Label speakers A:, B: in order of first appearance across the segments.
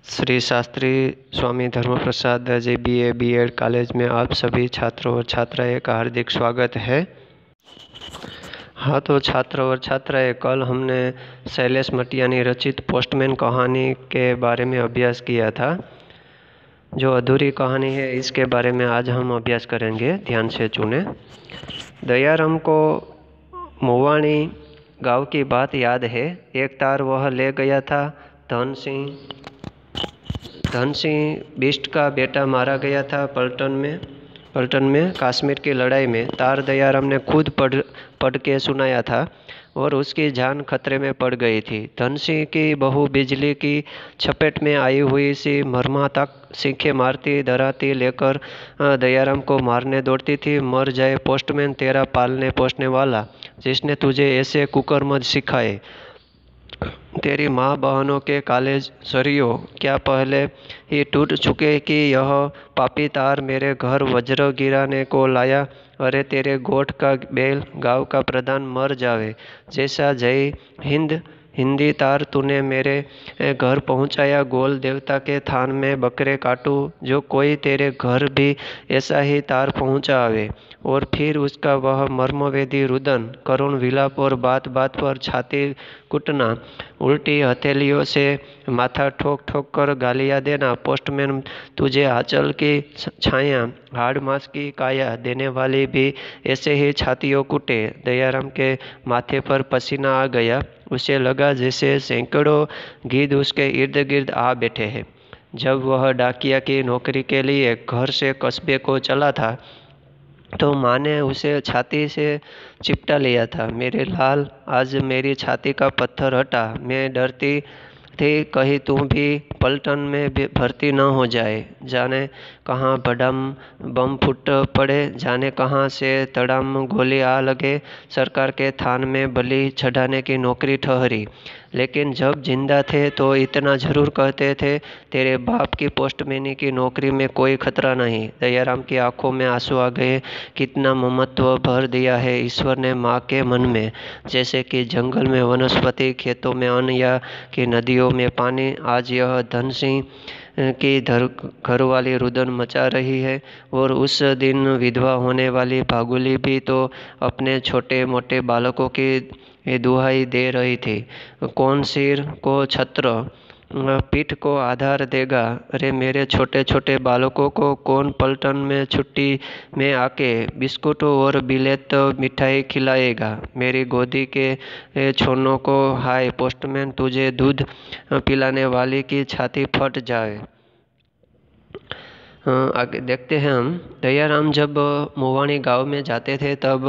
A: श्री शास्त्री स्वामी धर्मप्रसाद जी BA B.Ed college में आप सभी छात्रों और छात्राएं का हार्दिक स्वागत है। हाँ, तो छात्र और छात्राएं, कल हमने शैलेश मटियानी रचित पोस्टमैन कहानी के बारे में अभ्यास किया था। जो अधूरी कहानी है इसके बारे में आज हम अभ्यास करेंगे, ध्यान से सुने। दयाराम को मोवाणी गांव की बात याद है। एक तार वह ले गया था। धन सिंह बिष्ट का बेटा मारा गया था पलटन में कश्मीर की लड़ाई में। तार दयाराम ने खुद पढ़ के सुनाया था और उसकी जान खतरे में पड़ गई थी। धन सिंह की बहू बिजली की चपेट में आई हुई सी मर्माहत सीखें मारती डराती लेकर दयाराम को मारने दौड़ती थी। मर जाए पोस्टमैन, तेरा पालने पोसने वाला, जिसने तुझे ऐसे कुकर्म सिखाए। तेरी माँ बहनों के कॉलेज सरियों क्या पहले ही टूट चुके कि यह पापी तार मेरे घर वज्र गिराने को लाया। अरे तेरे गोठ का बैल गांव का प्रधान मर जावे जैसा जय हिंद हिंदी तार तूने मेरे घर पहुंचाया। गोल देवता के थान में बकरे काटूं जो कोई तेरे घर भी ऐसा ही तार पहुंचा आवे। और फिर उसका वह मर्मवेदी रुदन, करुण विलाप और बात बात पर छाती कूटना, उल्टी हथेलियों से माथा ठोक ठोक कर गालियाँ देना। पोस्टमैन तुझे आंचल की छाया हाड़ मांस की काया देने वाली भी ऐसे ही छातियों कूटे। दयाराम के माथे पर पसीना आ गया। उसे लगा जैसे सैकड़ों गिद्ध उसके इर्द गिर्द आ बैठे हैं। जब वह डाकिया की नौकरी के लिए घर से कस्बे को चला था तो माँ ने उसे छाती से चिपटा लिया था। मेरे लाल, आज मेरी छाती का पत्थर हटा। मैं डरती थी कहीं तुम भी पलटन में भर्ती न हो जाए। जाने कहाँ बम बम फूट पड़े, जाने कहाँ से तड़ाम गोली आ लगे। सरकार के थान में बलि चढ़ाने की नौकरी ठहरी। लेकिन जब जिंदा थे तो इतना ज़रूर कहते थे, तेरे बाप की पोस्टमैनी की नौकरी में कोई खतरा नहीं। दयाराम की आंखों में आंसू आ गए। कितना ममत्व भर दिया है ईश्वर ने माँ के मन में, जैसे कि जंगल में वनस्पति, खेतों में अन्न या कि नदियों में पानी। आज यह धन सिंह की घरवाली रुदन मचा रही है और उस दिन विधवा होने वाली भागुली भी तो अपने छोटे मोटे बालकों की दुहाई दे रही थी। कौन सिर को छत्र, पीठ को आधार देगा। अरे मेरे छोटे छोटे बालकों को कौन पलटन में छुट्टी में आके बिस्कुट और बिलेत मिठाई खिलाएगा। मेरी गोदी के छोनों को हाय पोस्टमैन, तुझे दूध पिलाने वाली की छाती फट जाए। आगे देखते हैं हम। दयाराम जब मोवाणी गांव में जाते थे तब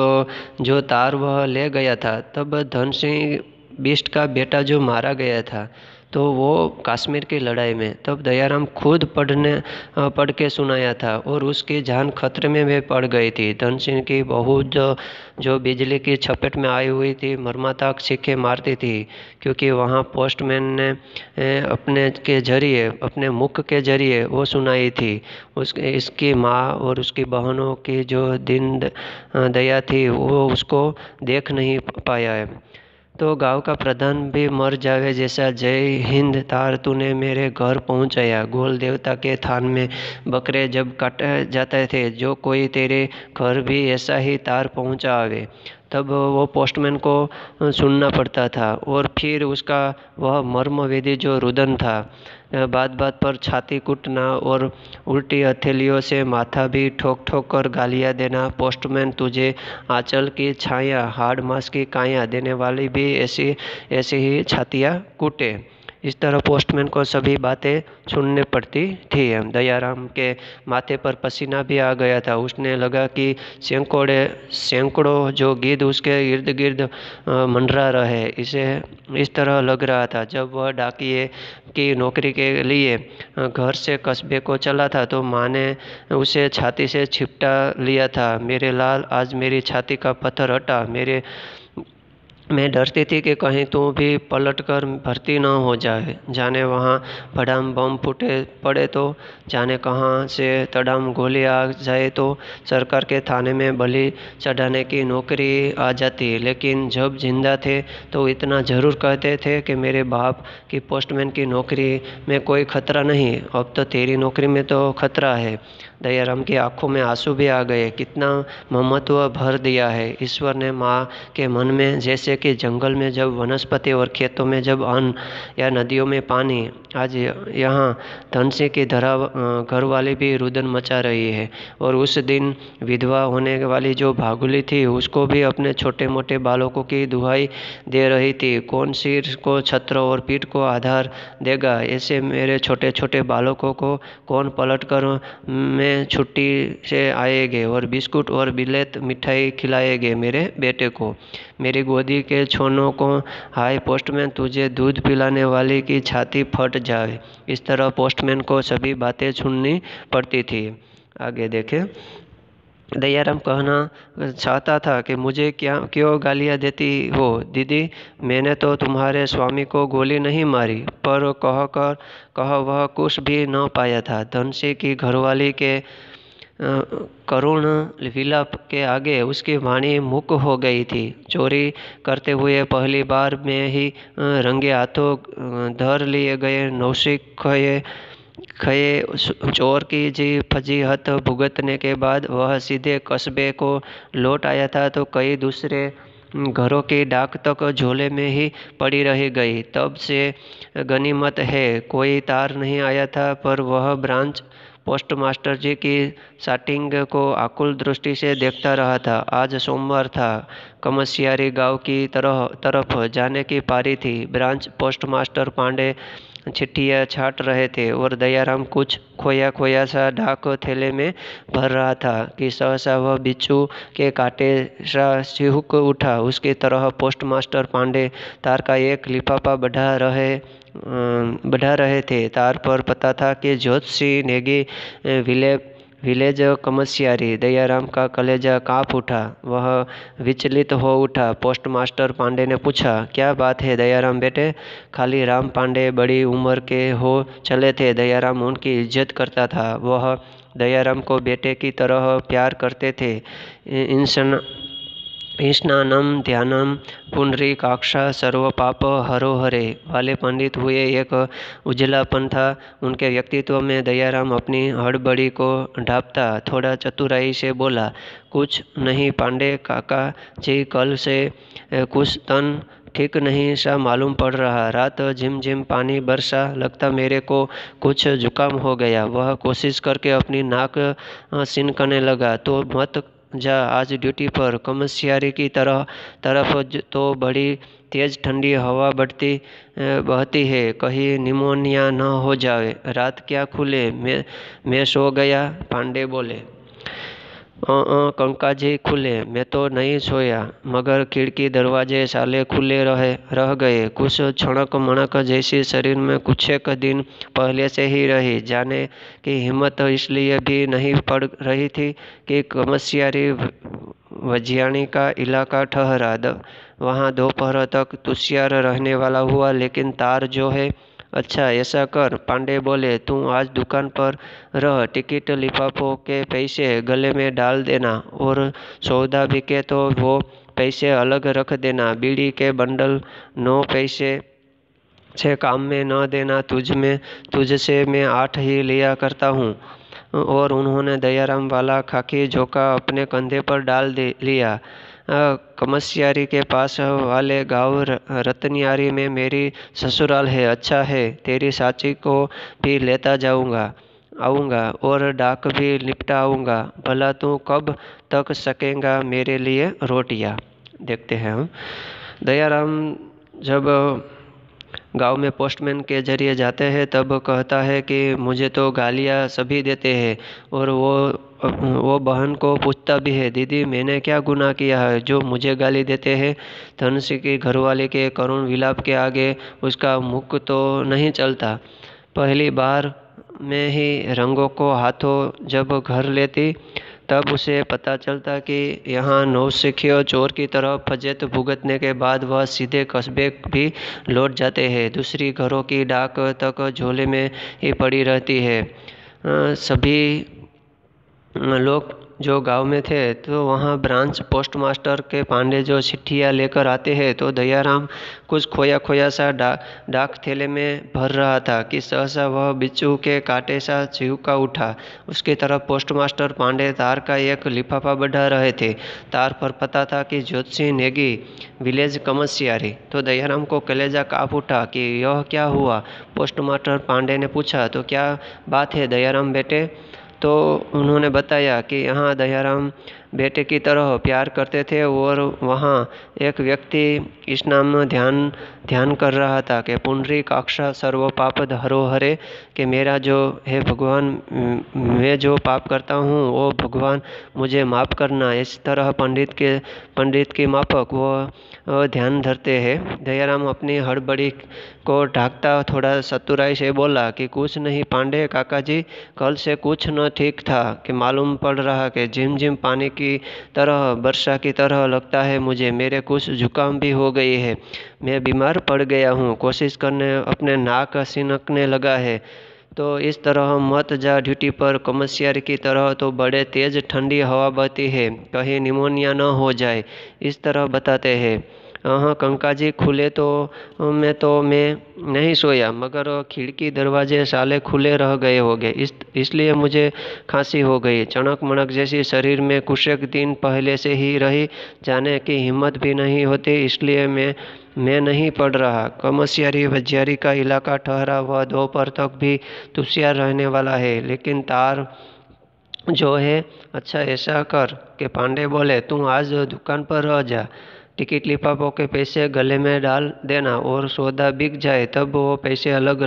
A: जो तार वह ले गया था, तब धन सिंह बिष्ट का बेटा जो मारा गया था, तो वो कश्मीर की लड़ाई में, तब दयाराम खुद पढ़ के सुनाया था और उसकी जान खतरे में भी पड़ गई थी। धन सिंह की बहू जो बिजली की चपेट में आई हुई थी, मर्माहत सीखें मारती थी, क्योंकि वहाँ पोस्टमैन ने अपने मुख के जरिए वो सुनाई थी। इसकी माँ और उसकी बहनों की जो दया थी वो उसको देख नहीं पाया है। तो गांव का प्रधान भी मर जावे जैसा जय हिंद तार तूने मेरे घर पहुंचाया। गोल देवता के थान में बकरे जब काटे जाते थे जो कोई तेरे घर भी ऐसा ही तार पहुंचा आवे। तब वो पोस्टमैन को सुनना पड़ता था और फिर उसका वह मर्मवेदी जो रुदन था, बात बात पर छाती कूटना और उल्टी हथेलियों से माथा भी ठोक ठोक कर गालियाँ देना। पोस्टमैन तुझे आंचल की छाया हाड़ मांस की काया देने वाली भी ऐसी ही छातियाँ कूटे। इस तरह पोस्टमैन को सभी बातें सुनने पड़ती थी। दयाराम के माथे पर पसीना भी आ गया था। उसने लगा कि सैकड़ों जो गिद्ध उसके इर्द गिर्द मंडरा रहे। इसे इस तरह लग रहा था जब वह डाकिये की नौकरी के लिए घर से कस्बे को चला था तो माँ ने उसे छाती से चिपटा लिया था। मेरे लाल, आज मेरी छाती का पत्थर हटा। मैं डरती थी कि कहीं तू भी पलटकर भर्ती न हो जाए, जाने वहाँ भड़ाम बम फूटे पड़े तो, जाने कहाँ से तड़ाम गोली आ जाए तो, सरकार के थाने में बलि चढ़ाने की नौकरी आ जाती। लेकिन जब जिंदा थे तो इतना ज़रूर कहते थे कि मेरे बाप की पोस्टमैन की नौकरी में कोई खतरा नहीं, अब तो तेरी नौकरी में तो खतरा है। दयाराम की आंखों में आंसू भी आ गए। कितना ममत्व भर दिया है ईश्वर ने माँ के मन में, जैसे कि जंगल में जब वनस्पति और खेतों में जब अन्न या नदियों में पानी। आज यहाँ धनसिंह की घरवाली भी रुदन मचा रही है, और उस दिन विधवा होने वाली जो भागुली थी उसको भी अपने छोटे मोटे बालकों की दुहाई दे रही थी। कौन सिर को छत्र और पीठ को आधार देगा, ऐसे मेरे छोटे छोटे बालकों को कौन पलट कर में छुट्टी से आएंगे और बिस्कुट और बिलेत मिठाई खिलाएंगे मेरे बेटे को, मेरी गोदी के छोनों को। हाय पोस्टमैन, तुझे दूध पिलाने वाली की छाती फट जाए। इस तरह पोस्टमैन को सभी बातें सुननी पड़ती थी। आगे देखें। दयाराम कहना चाहता था कि मुझे क्यों गालियाँ देती हो दीदी, मैंने तो तुम्हारे स्वामी को गोली नहीं मारी। पर कह वह कुछ भी न पाया था। धनसिंह की घरवाली के करुण विलाप के आगे उसकी वाणी मूक हो गई थी। चोरी करते हुए पहली बार में ही रंगे हाथों धर लिए गए नौसिख खये चोर की जी फजीहत भुगतने के बाद वह सीधे कस्बे को लौट आया था, तो कई दूसरे घरों की डाक तक झोले में ही पड़ी रह गई। तब से गनीमत है कोई तार नहीं आया था, पर वह ब्रांच पोस्टमास्टर जी की शाटिंग को आकुल दृष्टि से देखता रहा था। आज सोमवार था, कमसियारी गांव की तरफ जाने की पारी थी। ब्रांच पोस्टमास्टर पांडे चिट्ठियाँ छाट रहे थे और दयाराम कुछ खोया सा डाक थैले में भर रहा था कि सहसा वह बिच्छू के कांटे सा चिहुक उठा। उसकी तरह पोस्टमास्टर पांडे तार का एक लिफाफा बढ़ा रहे थे। तार पर पता था कि ज्योतिषी नेगी विलेज कमसियारी। दयाराम का कलेजा काँप उठा, वह विचलित हो उठा। पोस्टमास्टर पांडे ने पूछा, क्या बात है दयाराम बेटे? खाली राम पांडे बड़ी उम्र के हो चले थे। दयाराम उनकी इज्जत करता था, वह दयाराम को बेटे की तरह प्यार करते थे। स्नानम ध्यानम पुंडरीकाक्षा सर्व पाप हरो हरे वाले पंडित हुए एक उजलापन था उनके व्यक्तित्व में। दयाराम अपनी हड़बड़ी को ढांपता थोड़ा चतुराई से बोला, कुछ नहीं पांडे काका जी, कल से कुछ तन ठीक नहीं सा मालूम पड़ रहा। रात झिमझिम पानी बरसा, लगता मेरे को कुछ जुकाम हो गया। वह कोशिश करके अपनी नाक सिनकने लगा। तो मत जा आज ड्यूटी पर। कमसियारी की तरफ तो बड़ी तेज ठंडी हवा बहती है, कहीं निमोनिया न हो जाए। रात क्या खुले, मैं सो गया। पांडे बोले, कंकाजी खुले, मैं तो नहीं सोया, मगर खिड़की दरवाजे साले खुले रह गए। कुछ छणक मणक जैसी शरीर में कुछ एक दिन पहले से ही रही। जाने की हिम्मत इसलिए भी नहीं पड़ रही थी कि कमसियारी वजियाणी का इलाका ठहरा। वहाँ दोपहर तक तुषियार रहने वाला हुआ। लेकिन तार जो है, अच्छा ऐसा कर, पांडे बोले, तू आज दुकान पर रह, टिकट लिफाफों के पैसे गले में डाल देना, और सौदा बिके तो वो पैसे अलग रख देना। बीड़ी के बंडल 9 पैसे से काम में न देना, तुझसे मैं 8 ही लिया करता हूँ। और उन्होंने दयाराम वाला खाकी झोंका अपने कंधे पर डाल लिया। कमसियारी के पास वाले गांव रतनियारी में मेरी ससुराल है। अच्छा है, तेरी साची को भी लेता आऊँगा और डाक भी निपटा आऊँगा। भला तू कब तक सकेगा मेरे लिए रोटियाँ? देखते हैं हम। दयाराम जब गांव में पोस्टमैन के जरिए जाते हैं तब कहता है कि मुझे तो गालियाँ सभी देते हैं, और वो बहन को पूछता भी है, दीदी मैंने क्या गुनाह किया है जो मुझे गाली देते हैं? धनसिंह की घरवाली के करुण विलाप के आगे उसका मुख तो नहीं चलता। पहली बार में ही रंगों को हाथों जब घर लेती तब उसे पता चलता कि यहाँ नौसिखिया चोर की तरह फजीहत भुगतने के बाद वह सीधे कस्बे भी लौट जाते हैं। दूसरी घरों की डाक तक झोले में ही पड़ी रहती है। सभी लोग जो गांव में थे तो वहाँ ब्रांच पोस्टमास्टर के पांडे जो चिट्ठियाँ लेकर आते हैं तो दयाराम कुछ खोया खोया सा डाक थैले में भर रहा था कि सहसा वह बिच्छू के कांटे सा चिवका उठा। उसकी तरफ पोस्टमास्टर पांडे तार का एक लिफाफा बढ़ा रहे थे। तार पर पता था कि ज्योतिषी नेगी, विलेज कमसियारी। तो दयाराम को कलेजा काँप उठा कि यह क्या हुआ। पोस्टमास्टर पांडे ने पूछा, तो क्या बात है दयाराम बेटे? तो उन्होंने बताया कि यहाँ दयाराम बेटे की तरह प्यार करते थे और वहाँ एक व्यक्ति इस नाम ध्यान कर रहा था कि पुंडरीकाक्षा सर्व पाप हरो हरे, कि मेरा जो है भगवान, मैं जो पाप करता हूँ वो भगवान मुझे माफ़ करना। इस तरह पंडित की माफक वो ध्यान धरते हैं। दयाराम अपनी हड़बड़ी को ढांकता थोड़ा चतुराई से बोला कि कुछ नहीं पांडे काका जी, कल से कुछ न ठीक था कि मालूम पड़ रहा कि झिम झिम पानी की तरह, वर्षा की तरह लगता है मुझे। मेरे कुछ जुकाम भी हो गई है, मैं बीमार पड़ गया हूँ, कोशिश करने अपने नाक सिनकने लगा है। तो इस तरह मत जा ड्यूटी पर कमसियारी की तरह, तो बड़े तेज ठंडी हवा बहती है, कहीं निमोनिया न हो जाए, इस तरह बताते हैं। हाँ कंकाजी, खुले तो मैं नहीं सोया, मगर खिड़की दरवाजे साले खुले रह गए होंगे, इसलिए मुझे खांसी हो गई। चणक मणक जैसी शरीर में कुछेक दिन पहले से ही रही, जाने की हिम्मत भी नहीं होती, इसलिए मैं नहीं पढ़ रहा। कमसियारी वजियारी का इलाका ठहरा वह दोपहर तक भी तुषियार रहने वाला है, लेकिन तार जो है। अच्छा ऐसा कर कि पांडे बोले, तू आज दुकान पर रह जा, टिकट लिफाफों के पैसे गले में डाल देना और सौदा बिक जाए तब वो पैसे अलग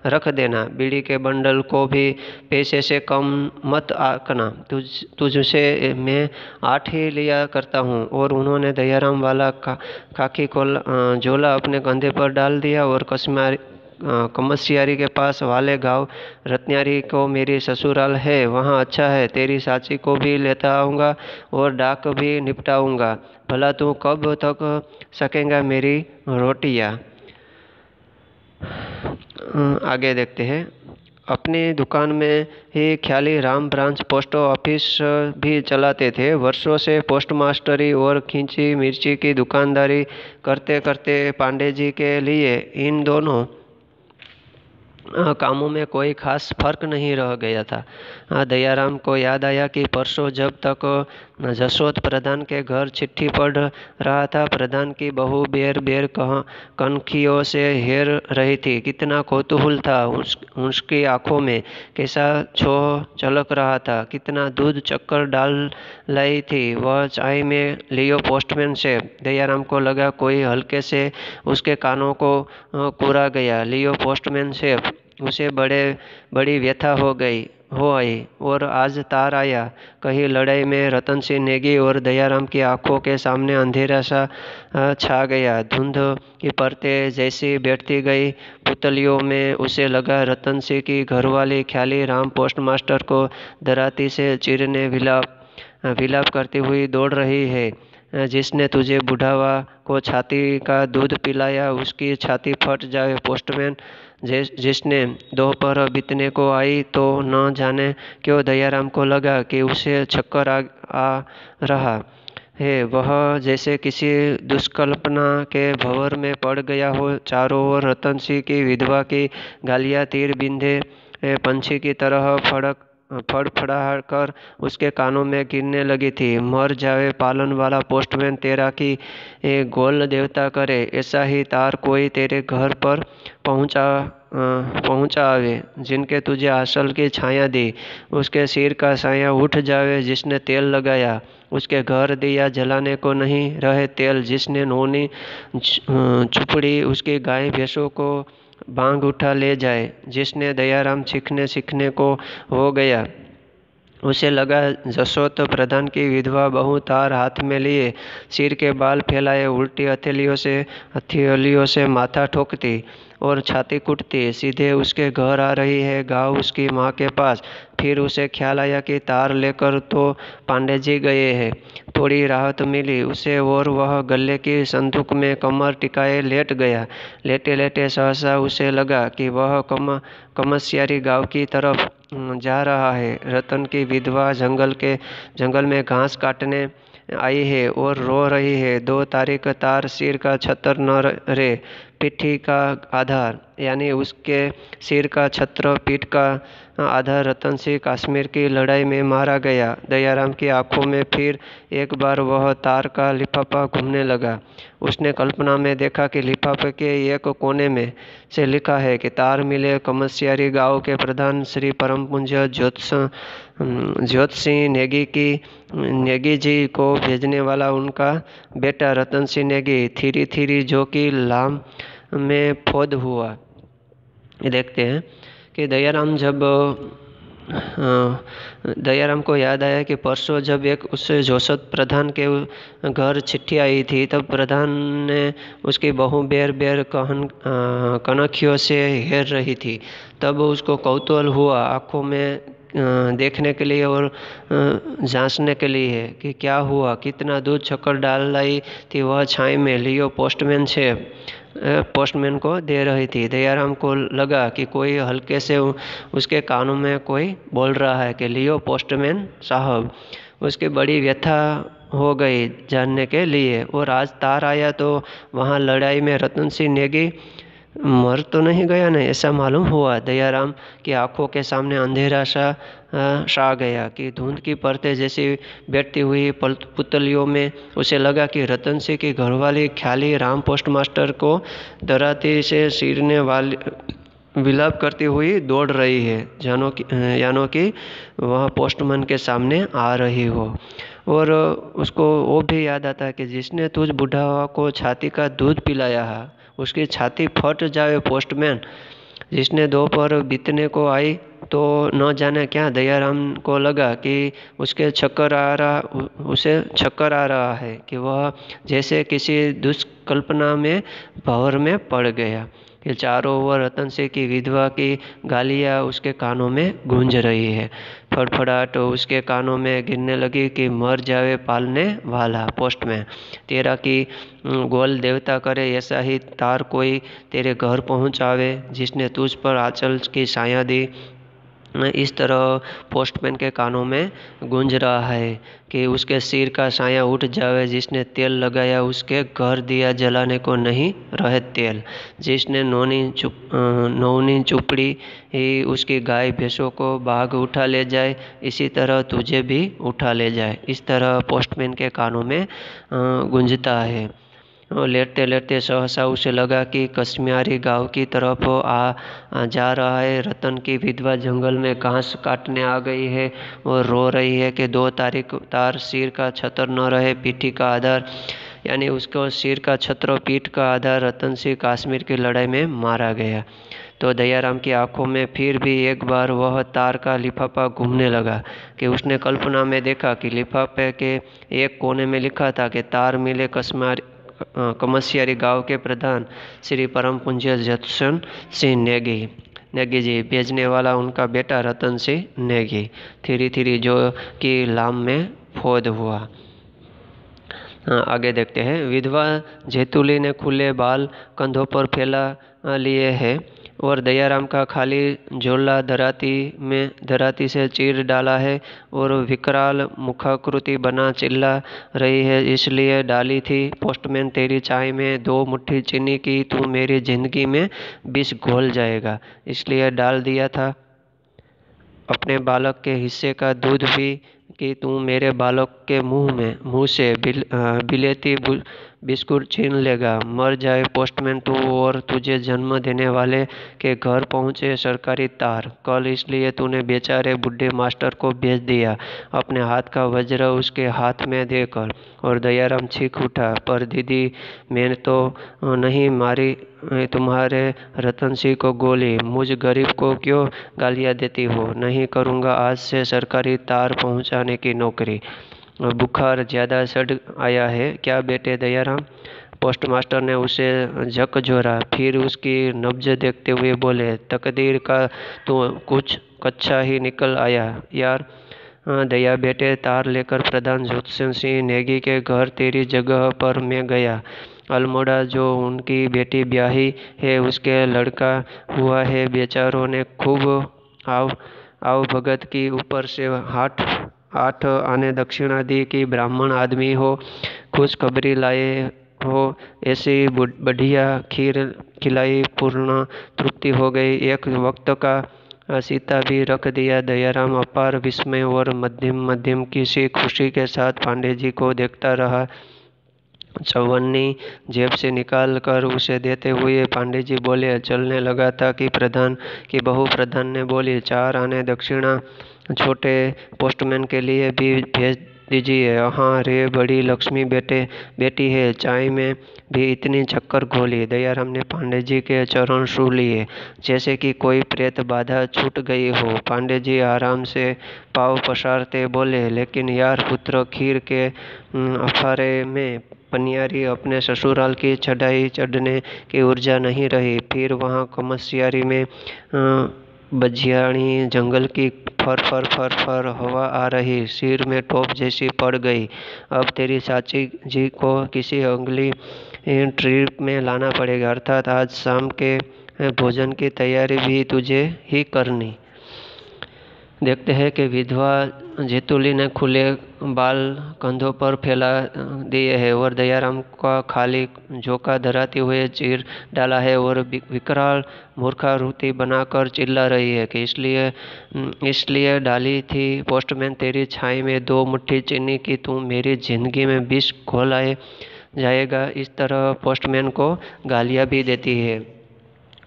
A: रख देना। बीड़ी के बंडल को भी पैसे से कम मत आंकना, तुझसे मैं 8 ही लिया करता हूँ। और उन्होंने दयाराम वाला खाकी झोला अपने कंधे पर डाल दिया और कमसियारी के पास वाले गांव रत्न्यारी को मेरी ससुराल है, वहाँ अच्छा है, तेरी चाची को भी लेता आऊँगा और डाक भी निपटाऊँगा। भला तू कब तक सकेगा मेरी रोटियाँ? आगे देखते हैं। अपनी दुकान में ही ख्याली राम ब्रांच पोस्ट ऑफिस भी चलाते थे। वर्षों से पोस्टमास्टरी और खींची मिर्ची की दुकानदारी करते करते पांडे जी के लिए इन दोनों कामों में कोई खास फर्क नहीं रह गया था। दयाराम को याद आया कि परसों जब तक जसोद प्रधान के घर चिट्ठी पढ़ रहा था, प्रधान की बहू बेर बेर कनखियों से हेर रही थी। कितना कौतूहल था उसकी आंखों में, कैसा छोह चलक रहा था, कितना दूध चक्कर डाल लाई थी वह चाय में लियो पोस्टमैन से। दयाराम को लगा कोई हल्के से उसके कानों को कुरा गया। लियो पोस्टमैन से उसे बड़ी व्यथा हो आई और आज तार आया। कहीं लड़ाई में रतन सिंह नेगी और दयाराम की आंखों के सामने अंधेरा सा छा गया। धुंध की परतें जैसी बैठती गई पुतलियों में उसे लगा रतन सिंह की घरवाली ख्याली राम पोस्टमास्टर को दराती से चीरने विलाप करती हुई दौड़ रही है। जिसने तुझे बुढ़ावा को छाती का दूध पिलाया उसकी छाती फट जाए पोस्टमैन। जिसने दोपहर बीतने को आई तो न जाने क्यों दयाराम को लगा कि उसे चक्कर आ रहा है। वह जैसे किसी दुष्कल्पना के भंवर में पड़ गया हो। चारों ओर रतन सिंह की विधवा की गालियाँ तीर बिंधे पंछी की तरह फड़फड़ा कर उसके कानों में गिरने लगी थी। मर जावे पालन वाला पोस्टमैन तेरा की गोल देवता करे, ऐसा ही तार कोई तेरे घर पर पहुंचा आवे जिनके तुझे आसल की छाया दी, उसके सिर का साया उठ जावे जिसने तेल लगाया, उसके घर दिया जलाने को नहीं रहे तेल, जिसने नोनी चुपड़ी उसकी गाय भैंसों को बांग उठा ले जाए, जिसने दयाराम सीखने को हो गया। उसे लगा जसोद प्रधान की विधवा बहू तार हाथ में लिए सिर के बाल फैलाए उल्टी हथेलियों से माथा ठोकती और छाती कुटती सीधे उसके घर आ रही है। गाँव उसकी माँ के पास। फिर उसे ख्याल आया कि तार लेकर तो पांडे जी गए हैं। थोड़ी राहत मिली उसे और वह गले की संदूक में कमर टिकाए लेट गया। लेटे लेटे सहसा उसे लगा कि वह कमस्यारी गांव की तरफ जा रहा है। रतन की विधवा जंगल में घास काटने आई है और रो रही है। 2 तारीख तार सिर का छत्र न रे पीठी का आधार, यानी उसके सिर का छत्र पीठ का आधार रतन सिंह कश्मीर की लड़ाई में मारा गया। दयाराम की आंखों में फिर एक बार वह तार का लिफाफा घूमने लगा। उसने कल्पना में देखा कि लिफाफे के एक कोने में से लिखा है कि तार मिले कमस्यारी गांव के प्रधान श्री परम पूज्य ज्योत सिंह नेगी जी को भेजने वाला उनका बेटा रतन सिंह नेगी थीरी थीरी, जो कि लाम में फौद हुआ। ये देखते हैं कि दयाराम को याद आया कि परसों जब एक उससे जोशत प्रधान के घर चिट्ठी आई थी, तब प्रधान ने उसकी बहू बेर बेर कनखियों से हेर रही थी। तब उसको कौतूहल हुआ आँखों में देखने के लिए और जांचने के लिए कि क्या हुआ। कितना दूध शक्कर डाल लाई थी वह छाई में। लियो पोस्टमैन को दे रही थी। दयाराम को लगा कि कोई हल्के से उसके कानों में कोई बोल रहा है कि लियो पोस्टमैन साहब। उसकी बड़ी व्यथा हो गई जानने के लिए। और आज तार आया तो वहाँ लड़ाई में रतन सिंह नेगी मर तो नहीं गया ना, ऐसा मालूम हुआ। दयाराम की आंखों के सामने अंधेरा सा छा गया कि धुंध की परतें जैसी बैठती हुई पुतलियों में। उसे लगा कि रतन सिंह की घरवाली ख्याली राम पोस्टमास्टर को दराती से सिरने वाली विलाप करती हुई दौड़ रही है, यानो कि वह पोस्टमैन के सामने आ रही हो। और उसको वो भी याद आता है कि जिसने तुझ बुढ़ावा को छाती का दूध पिलाया है उसकी छाती फट जाए पोस्टमैन। जिसने दोपहर बीतने को आई तो न जाने क्या। दयाराम को लगा कि उसे चक्कर आ रहा है कि वह जैसे किसी दुष्कल्पना में भंवर में पड़ गया कि चारों ओर रतन सिंह की विधवा की गालियाँ उसके कानों में गूंज रही है। फड़फड़ाहट उसके कानों में गिरने लगी कि मर जावे पालने वाला पोस्टमैन, तेरा की गोल देवता करे ऐसा ही तार कोई तेरे घर पहुँचावे जिसने तुझ पर आंचल की साया दी। इस तरह पोस्टमैन के कानों में गूंज रहा है कि उसके सिर का साया उठ जावे जिसने तेल लगाया उसके घर दिया जलाने को नहीं रहे तेल। जिसने नौनी चुपड़ी ही उसकी गाय भैंसों को बाघ उठा ले जाए, इसी तरह तुझे भी उठा ले जाए। इस तरह पोस्टमैन के कानों में गूंजता है। लेटते लेटते सहसा उसे लगा कि कश्मीरी गांव की तरफ जा रहा है। रतन की विधवा जंगल में घास काटने आ गई है और रो रही है कि 2 तारीख तार सिर का छत्र न रहे पीठी का आधार, यानी उसको सिर का छत्र पीठ का आधार रतन सिंह कश्मीर की लड़ाई में मारा गया। तो दयाराम की आंखों में फिर भी एक बार वह तार का लिफाफा घूमने लगा कि उसने कल्पना में देखा कि लिफाफे के एक कोने में लिखा था कि तार मिले कमस्यारी गांव के प्रधान श्री परम पूज्य जतन सिंह नेगी जी भेजने वाला उनका बेटा रतन सिंह नेगी थीरी थीरी, जो कि लाम में फौद हुआ। आगे देखते हैं। विधवा जेतुली ने खुले बाल कंधों पर फैला लिए है और दयाराम का खाली झोला धराती से चीर डाला है और विकराल मुखाकृति बना चिल्ला रही है, इसलिए डाली थी पोस्टमैन तेरी चाय में 2 मुट्ठी चीनी की, तू मेरी जिंदगी में विष घोल जाएगा, इसलिए डाल दिया था। अपने बालक के हिस्से का दूध भी कि तू मेरे बालक के मुंह से बिलेती बिस्कुट छीन लेगा। मर जाए पोस्टमैन तू और तुझे जन्म देने वाले के घर पहुँचे सरकारी तार कल, इसलिए तूने बेचारे बुढ़े मास्टर को भेज दिया अपने हाथ का वज्र उसके हाथ में देकर। और दयाराम चीख उठा, पर दीदी मैंने तो नहीं मारी तुम्हारे रतन सिंह को गोली, मुझ गरीब को क्यों गालियाँ देती हो। नहीं करूँगा आज से सरकारी तार पहुँचाने की नौकरी। बुखार ज़्यादा चढ़ आया है क्या बेटे दयाराम? पोस्टमास्टर ने उसे झकझोरा, फिर उसकी नब्ज देखते हुए बोले, तकदीर का तो कुछ कच्चा ही निकल आया यार। दया बेटे, तार लेकर प्रधान ज्योत्सना सिंह नेगी के घर तेरी जगह पर मैं गया। अल्मोड़ा जो उनकी बेटी ब्याही है उसके लड़का हुआ है। बेचारों ने खूब आव भगत की, ऊपर से 8 आने दक्षिणा दी कि ब्राह्मण आदमी हो, खुशखबरी लाए हो। ऐसी बढ़िया खीर खिलाई, पूर्ण तृप्ति हो गई। एक वक्त का सीता भी रख दिया। दयाराम अपार विस्मय और मध्यम किसी खुशी के साथ पांडे जी को देखता रहा। चवन्नी जेब से निकाल कर उसे देते हुए पांडे जी बोले। चलने लगा था कि प्रधान की बहू प्रधान ने बोली, 4 आने दक्षिणा छोटे पोस्टमैन के लिए भी भेज दीजिए। हाँ रे, बड़ी लक्ष्मी बेटी है। चाय में भी इतनी चक्कर घोली। दयाराम ने पांडे जी के चरण छू लिए, जैसे कि कोई प्रेत बाधा छूट गई हो। पांडे जी आराम से पाँव पसारते बोले, लेकिन यार पुत्र, खीर के अफारे में पनियारी, अपने ससुराल की चढ़ाई चढ़ने की ऊर्जा नहीं रही। फिर वहाँ कमसियारी में बजियाणी जंगल की फर हवा आ रही, सिर में टोप जैसी पड़ गई। अब तेरी चाची जी को किसी अगली ट्रिप में लाना पड़ेगा, अर्थात आज शाम के भोजन की तैयारी भी तुझे ही करनी। देखते हैं कि विधवा जेतुली ने खुले बाल कंधों पर फैला दिए हैं और दयाराम का खाली झोंका धराते हुए चीर डाला है और विकराल मूर्खारूति बनाकर चिल्ला रही है कि इसलिए डाली थी पोस्टमैन तेरी छाई में 2 मुट्ठी चीनी की तू मेरी जिंदगी में विष घोलाए जाएगा। इस तरह पोस्टमैन को गालियाँ भी देती है।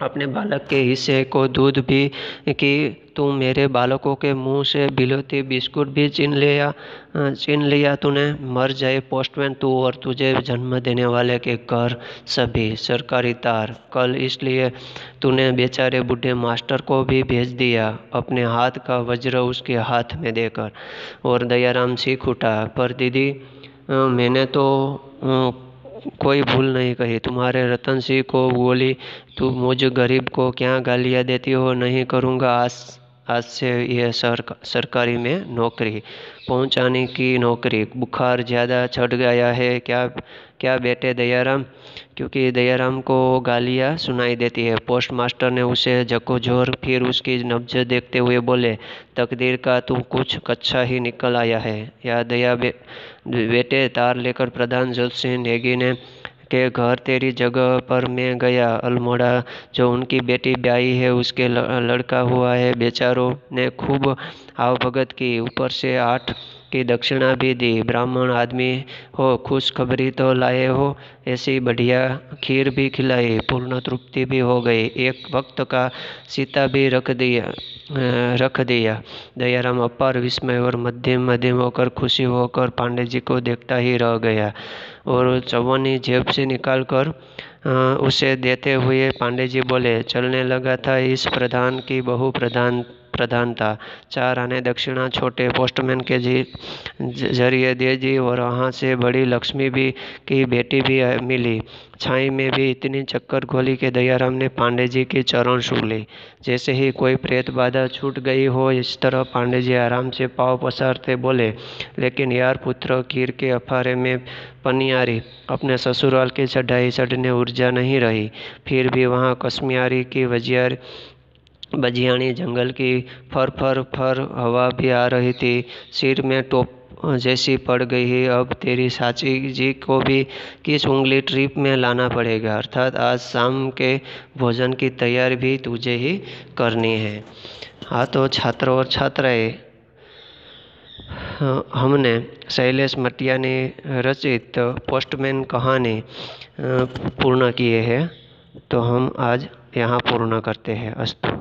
A: अपने बालक के हिस्से को दूध भी कि तू मेरे बालकों के मुंह से बिलोती बिस्कुट भी छीन लिया तूने। मर जाए पोस्टमैन तू और तुझे जन्म देने वाले के घर सभी सरकारी तार। कल इसलिए तूने बेचारे बूढ़े मास्टर को भी भेज दिया, अपने हाथ का वज्र उसके हाथ में देकर। और दयाराम सीख उठा, पर दीदी मैंने तो कोई भूल नहीं कही। तुम्हारे रतन सिंह को बोली, तू मुझ गरीब को क्या गालियाँ देती हो। नहीं करूँगा आज से यह सरकारी में नौकरी, पहुँचाने की नौकरी। बुखार ज़्यादा चढ़ गया है क्या बेटे दयाराम? क्योंकि दयाराम को गालियाँ सुनाई देती है। पोस्टमास्टर ने उसे झकझोर, फिर उसकी नब्ज देखते हुए बोले, तकदीर का तू कुछ कच्चा ही निकल आया है या दया बेटे, तार लेकर प्रधान ज्योत्सना नेगी के घर तेरी जगह पर मैं गया। अल्मोड़ा जो उनकी बेटी ब्याही है उसके लड़का हुआ है। बेचारों ने खूब आवभगत की, ऊपर से 8 की दक्षिणा भी दी। ब्राह्मण आदमी हो, खुशखबरी तो लाए हो। ऐसी बढ़िया खीर भी खिलाई, पूर्ण तृप्ति भी हो गई। एक वक्त का सीता भी रख दिया। दयाराम अपार विस्मय और मध्यम होकर खुशी होकर पांडे जी को देखता ही रह गया और चवन्नी जेब से निकालकर उसे देते हुए पांडे जी बोले। चलने लगा था इस प्रधान की बहू प्रधान था। 4 आने दक्षिणा छोटे पोस्टमैन के जरिए दे दी और वहाँ से बड़ी लक्ष्मी भी की बेटी भी मिली। छाई में भी इतनी चक्कर घोली कि दयाराम ने पांडे जी की चरण छू ली, जैसे ही कोई प्रेत बाधा छूट गई हो। इस तरह पांडे जी आराम से पाँव पसारते बोले, लेकिन यार पुत्र, खीर के अफारे में पनियारी, अपने ससुराल की चढ़ाई चढ़ने ऊर्जा नहीं रही। फिर भी वहाँ कश्मीरी की बजियाणी जंगल की फर हवा भी आ रही थी, सिर में टोप जैसी पड़ गई है। अब तेरी चाची जी को भी किस उंगली ट्रिप में लाना पड़ेगा, अर्थात आज शाम के भोजन की तैयारी भी तुझे ही करनी है। हाँ, तो छात्रों और छात्राएं, हमने शैलेश मटिया ने रचित पोस्टमैन कहानी पूर्ण किए हैं, तो हम आज यहाँ पूर्ण करते हैं। अस्तु।